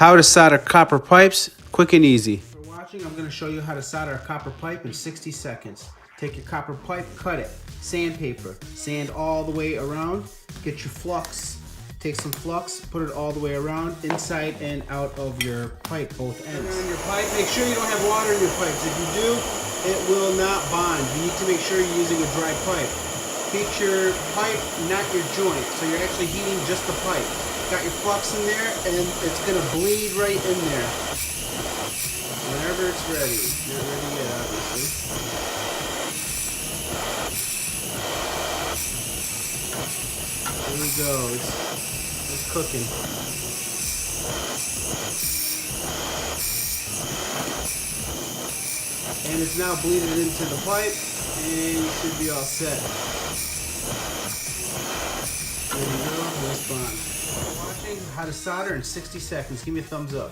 How to solder copper pipes, quick and easy. For watching, I'm going to show you how to solder a copper pipe in 60 seconds. Take your copper pipe, cut it, sandpaper, sand all the way around, get your flux, take some flux, put it all the way around, inside and out of your pipe, both ends. On your pipe, make sure you don't have water in your pipes. If you do, it will not bond. You need to make sure you're using a dry pipe. Heat your pipe, not your joint, so you're actually heating just the pipe. Got your flux in there, and it's going to bleed right in there. Whenever it's ready. Not ready yet, obviously. There we go. It's cooking. And it's now bleeding into the pipe, and you should be all set. There you go. Nice bond. Watching how to solder in 60 seconds. Give me a thumbs up.